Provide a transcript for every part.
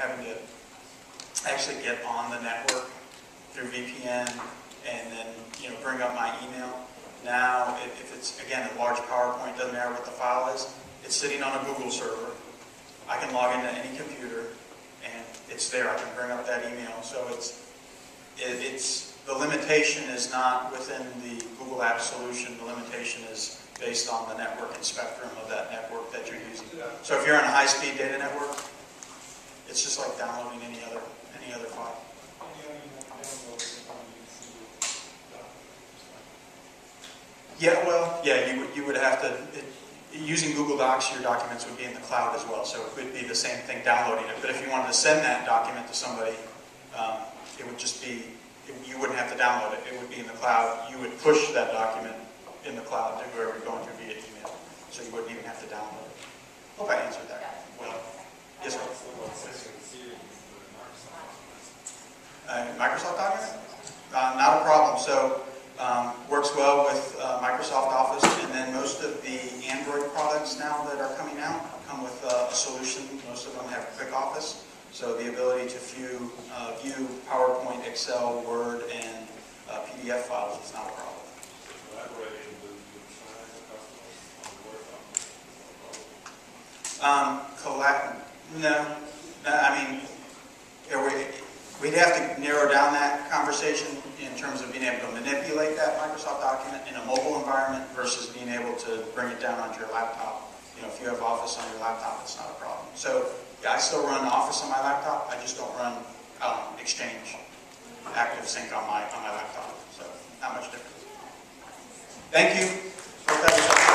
having to actually get on the network through VPN and then bring up my email. Now, if it's, again, a large PowerPoint, doesn't matter what the file is, it's sitting on a Google server. I can log into any computer, and it's there. I can bring up that email. So it's the limitation is not within the Google Apps solution. The limitation is based on the network and spectrum of that network that you're using. So if you're on a high-speed data network, it's just like downloading any other file. Yeah, well, yeah, you would have to, using Google Docs, your documents would be in the cloud as well, so it would be the same thing downloading it. But if you wanted to send that document to somebody, it would just be, you wouldn't have to download it. It would be in the cloud. You would push that document in the cloud to whoever you're going to via email, so you wouldn't even have to download it. Hope I answered that well. Yes, sir. Microsoft document? Not a problem. So works well with Microsoft Office, and then most of the Android products now that are coming out come with a solution. Most of them have Quick Office, so the ability to view PowerPoint, Excel, Word, and PDF files is not a problem. No, I mean, we'd have to narrow down that conversation in terms of being able to manipulate that Microsoft document in a mobile environment versus being able to bring it down onto your laptop. If you have Office on your laptop, it's not a problem. So, yeah, I still run Office on my laptop. I just don't run Exchange, Active Sync on my laptop. So, not much difference. Thank you. Hope that was helpful.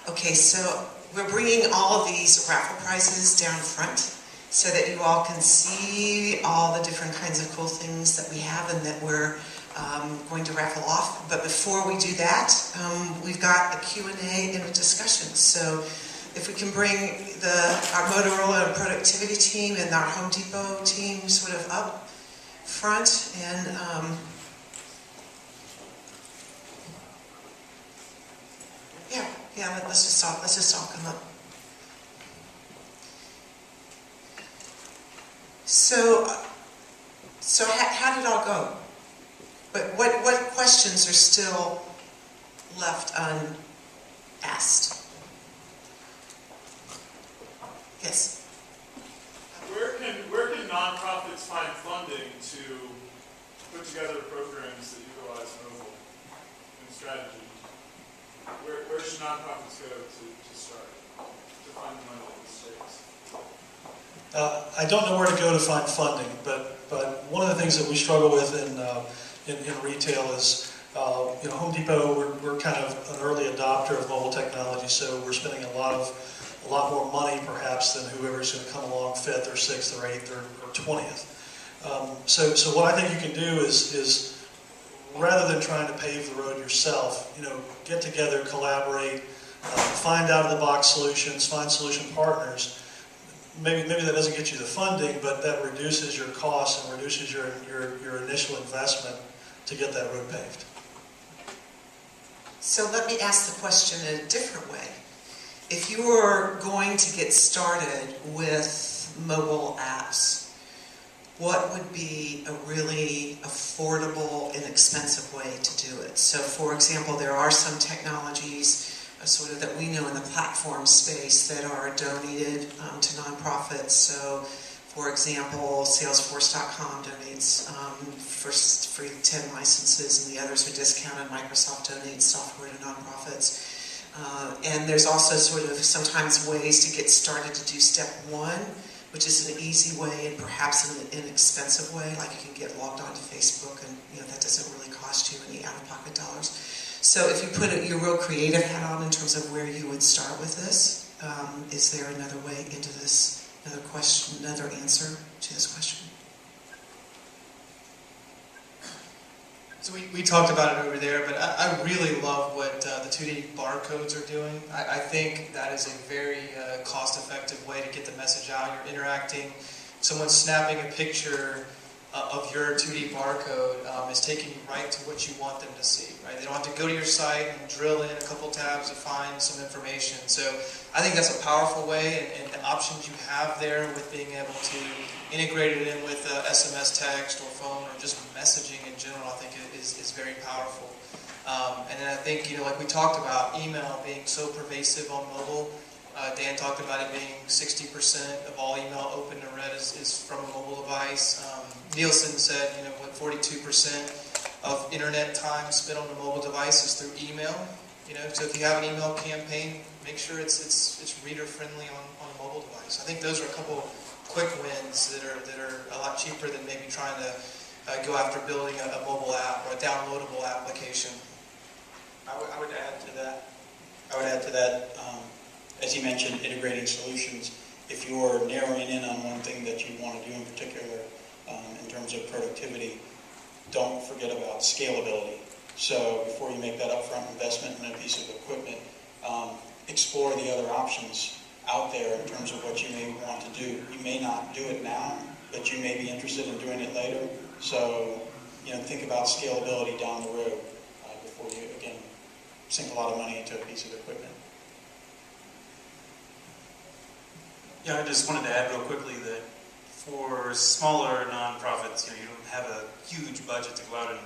Okay, so we're bringing all of these raffle prizes down front so that you all can see all the different kinds of cool things that we have and that we're going to raffle off. But before we do that, we've got a Q&A and a discussion. So if we can bring our Motorola and productivity team and our Home Depot team sort of up front and yeah, let's just all come up. So how did it all go? But what questions are still left unasked? Yes. Where can nonprofits find funding to put together programs that utilize mobile and strategy? Where should nonprofits go to start, to find the money in these states? I don't know where to go to find funding, but one of the things that we struggle with in retail is, Home Depot, we're kind of an early adopter of mobile technology, so we're spending a lot more money perhaps than whoever's going to come along 5th or 6th or 8th or 20th. So what I think you can do is rather than trying to pave the road yourself, get together, collaborate, find out-of-the-box solutions, find solution partners. Maybe that doesn't get you the funding, but that reduces your costs and reduces your initial investment to get that road paved. So let me ask the question in a different way. If you were going to get started with mobile apps, what would be a really affordable, inexpensive way to do it? So, for example, there are some technologies sort of that we know in the platform space that are donated to nonprofits. So, for example, Salesforce.com donates for free 10 licenses, and the others are discounted. Microsoft donates software to nonprofits. And there's also sort of sometimes ways to get started to do step 1, which is an easy way and perhaps an inexpensive way, like you can get logged onto Facebook and that doesn't really cost you any out-of-pocket dollars. So if you put your real creative hat on in terms of where you would start with this, is there another way into this, another question, another answer to this question? So we talked about it over there, but I really love what the 2D barcodes are doing. I think that is a very cost-effective way to get the message out. You're interacting. Someone's snapping a picture of your 2D barcode is taking you right to what you want them to see, right? They don't have to go to your site and drill in a couple tabs to find some information. So I think that's a powerful way, and the options you have there with being able to integrate it in with SMS text or phone or just messaging in general, I think is very powerful. And then I think, like we talked about, email being so pervasive on mobile. Dan talked about it being 60% of all email opened and read is from a mobile device. Nielsen said, 42% of internet time spent on a mobile device is through email. So if you have an email campaign, make sure it's reader friendly on a mobile device. I think those are a couple quick wins that are a lot cheaper than maybe trying to go after building a mobile app or a downloadable application. I would add to that. As you mentioned, integrating solutions. If you're narrowing in on one thing that you want to do in particular in terms of productivity, don't forget about scalability. So before you make that upfront investment in a piece of equipment, explore the other options out there in terms of what you may want to do. You may not do it now, but you may be interested in doing it later. So, think about scalability down the road before you, again, sink a lot of money into a piece of equipment. Yeah, I just wanted to add real quickly that for smaller nonprofits, you don't have a huge budget to go out and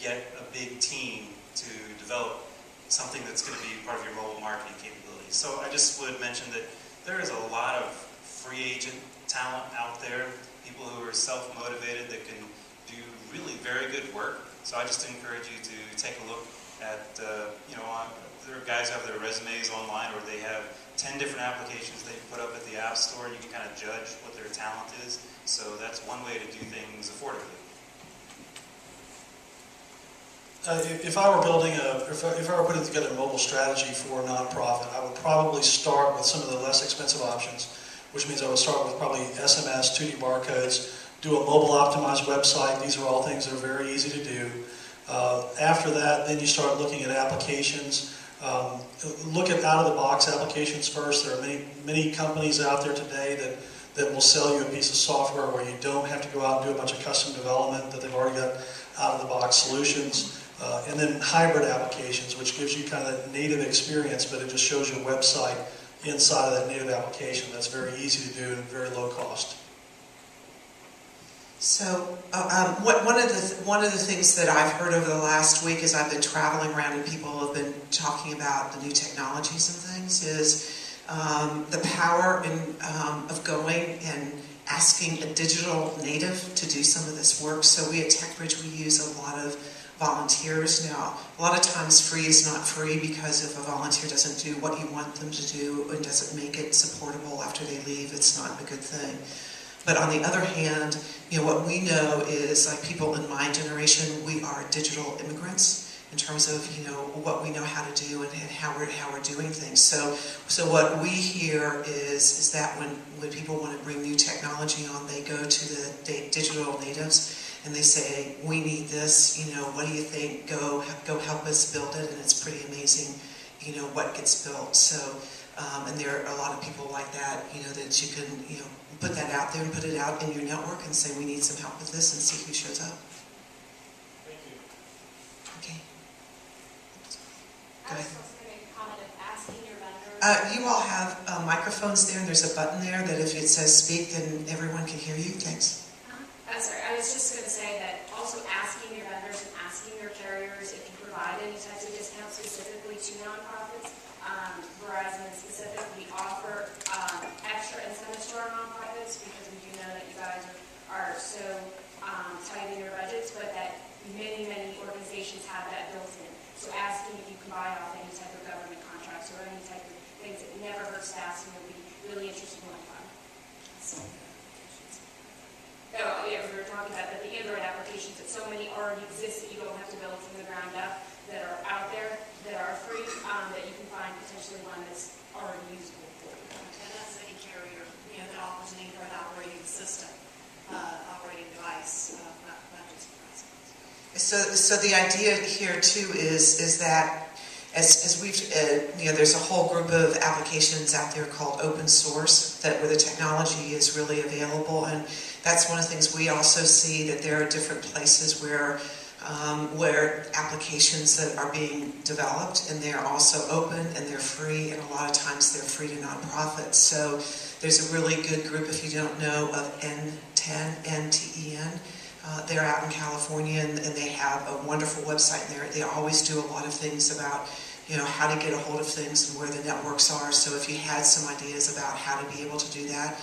get a big team to develop something that's going to be part of your mobile marketing capabilities. So I just would mention that there is a lot of free agent talent out there, people who are self-motivated that can do really very good work. So I just encourage you to take a look at, there are guys who have their resumes online, or they have 10 different applications they put up at the App Store, and you can kind of judge what their talent is. So that's one way to do things affordably. If I were building if I were putting together a mobile strategy for a nonprofit, I would probably start with some of the less expensive options, which means I would start with probably SMS, 2D barcodes, do a mobile optimized website. These are all things that are very easy to do. After that, then you start looking at applications. Look at out-of-the-box applications first. There are many companies out there today that will sell you a piece of software where you don't have to go out and do a bunch of custom development, that they've already got out-of-the-box solutions. And then hybrid applications, which gives you kind of that native experience, but it just shows your website inside of that native application. That's very easy to do and very low cost. So one of the things that I've heard over the last week as I've been traveling around and people have been talking about the new technologies and things is the power of going and asking a digital native to do some of this work. So we at TechBridge, we use a lot of volunteers now. A lot of times free is not free because if a volunteer doesn't do what you want them to do and doesn't make it supportable after they leave, it's not a good thing. But on the other hand, what we know is, like people in my generation, we are digital immigrants in terms of, what we know how to do and how we're doing things. So what we hear is that when people want to bring new technology on, they go to the digital natives and they say, we need this, what do you think? Go help us build it. And it's pretty amazing, what gets built. So, and there are a lot of people like that, that you can, put that out there and put it out in your network and say, we need some help with this, and see who shows up. Thank you. Okay. I Go was ahead. supposed to make a comment of asking your vendors. You all have microphones there, and there's a button there that if it says speak, then everyone can hear you. Thanks. Sorry, I was just going to say that also asking your vendors and asking your carriers if you provide any types of discounts specifically to nonprofits. Verizon specifically offer extra incentives to our nonprofits because we do know that you guys are so tight in your budgets, but that many organizations have that built in. So asking if you can buy off any type of government contracts or any type of things that never hurt staff, would be really interesting to find. Oh, yeah, we were talking about that the Android applications that so many already exist that you don't have to build from the ground up, that are out there, that are free, that you can find potentially one that's already usable for you. And that's any carrier, that offers an Android operating system, operating device, not just Verizon. So the idea here too is that As we've, there's a whole group of applications out there called open source where the technology is really available, and that's one of the things we also see, that there are different places where applications that are being developed, and they're also open and they're free, and a lot of times they're free to nonprofits. So there's a really good group, if you don't know, of N10, they're out in California, and they have a wonderful website there. They always do a lot of things about, how to get a hold of things and where the networks are. So if you had some ideas about how to be able to do that,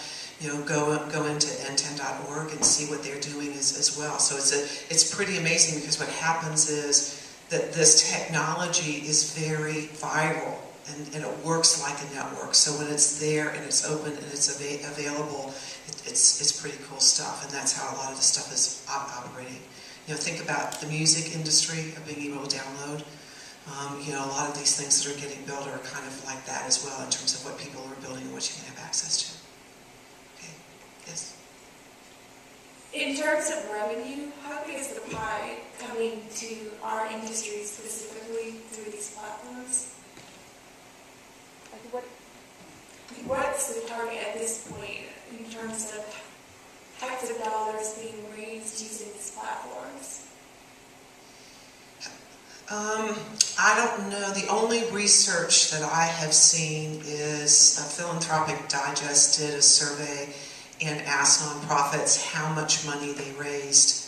go into n10.org and see what they're doing as well. So it's pretty amazing, because what happens is that this technology is very viral, and it works like a network. So when it's there and it's open and it's available, it's pretty cool stuff, and that's how a lot of the stuff is operating. Think about the music industry of being able to download. A lot of these things that are getting built are kind of like that as well, in terms of what people are building and what you can have access to. Okay, yes? In terms of revenue, how big is the pie coming to our industry specifically through these platforms? What's the target at this point in terms of types of dollars being raised using these platforms? I don't know. The only research that I have seen is Philanthropic Digest did a survey and asked nonprofits how much money they raised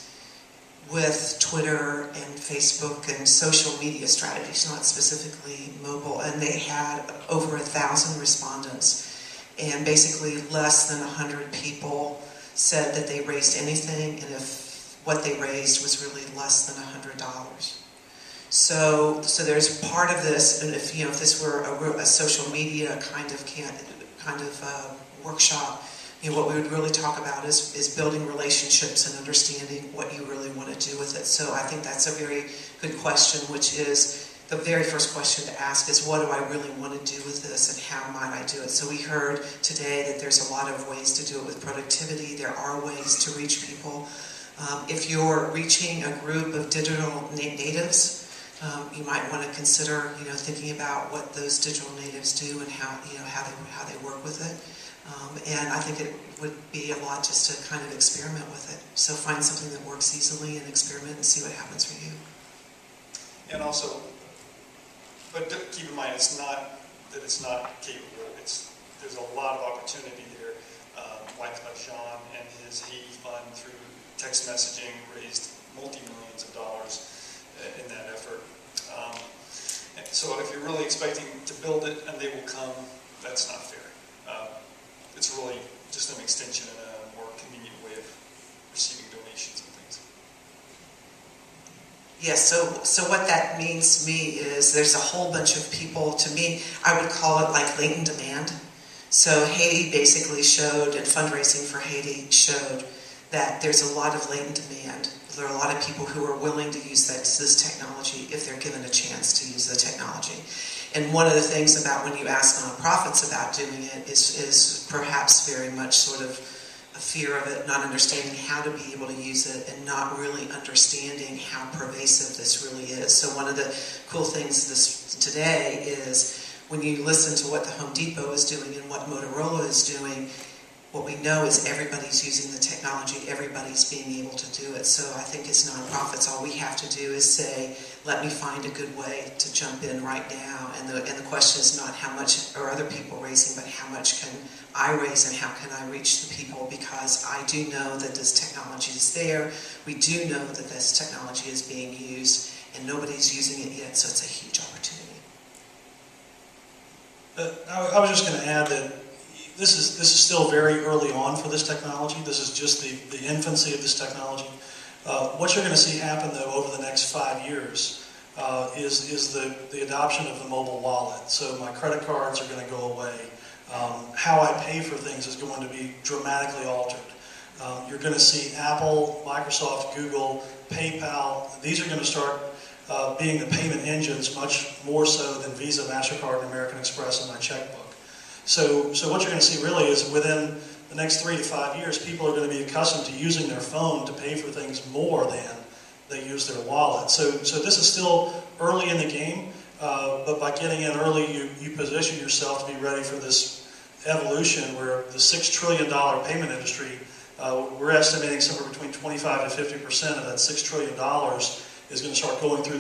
with Twitter and Facebook and social media strategies, not specifically mobile, and they had over 1,000 respondents, and basically less than 100 people said that they raised anything, and if what they raised was really less than $100. So there's part of this, and if this were a social media kind of workshop, what we would really talk about is building relationships and understanding what you really want to do with it. So I think that's a very good question, which is the very first question to ask is, what do I really want to do with this, and how might I do it? So we heard today that there's a lot of ways to do it with productivity. There are ways to reach people. If you're reaching a group of digital natives, you might want to consider, thinking about what those digital natives do and how they work with it. And I think it would be a lot just to kind of experiment with it. So find something that works easily and experiment and see what happens for you. And also, but keep in mind, it's not that it's not capable. There's a lot of opportunity there. Like John and his Haiti fund through text messaging raised multi-millions of dollars in that effort. So if you're really expecting to build it and they will come, that's not fair. It's really just an extension and a more convenient way of receiving donations and things. Yes, so what that means to me is there's a whole bunch of people, to me, I would call it like latent demand. So Haiti basically showed, and fundraising for Haiti showed, that there's a lot of latent demand. There are a lot of people who are willing to use this technology if they're given a chance to use the technology. And one of the things about when you ask nonprofits about doing it is perhaps very much sort of a fear of it, not understanding how to be able to use it, and not really understanding how pervasive this really is. So one of the cool things today is when you listen to what the Home Depot is doing and what Motorola is doing, what we know is everybody's using the technology, everybody's being able to do it. So I think as nonprofits, all we have to do is say, let me find a good way to jump in right now. And the question is not how much are other people raising, but how much can I raise and how can I reach the people, because I do know that this technology is there. We do know that this technology is being used, and nobody's using it yet, so it's a huge opportunity. I was just going to add that this is still very early on for this technology. This is just the infancy of this technology. What you're going to see happen, though, over the next 5 years is the adoption of the mobile wallet. So my credit cards are going to go away. How I pay for things is going to be dramatically altered. You're going to see Apple, Microsoft, Google, PayPal. These are going to start being the payment engines much more so than Visa, MasterCard, and American Express in my checkbook. So what you're going to see really is within the next 3 to 5 years, people are going to be accustomed to using their phone to pay for things more than they use their wallet. So this is still early in the game. but by getting in early, you position yourself to be ready for this evolution where the $6 trillion payment industry, we're estimating somewhere between 25 to 50% of that $6 trillion is going to start going through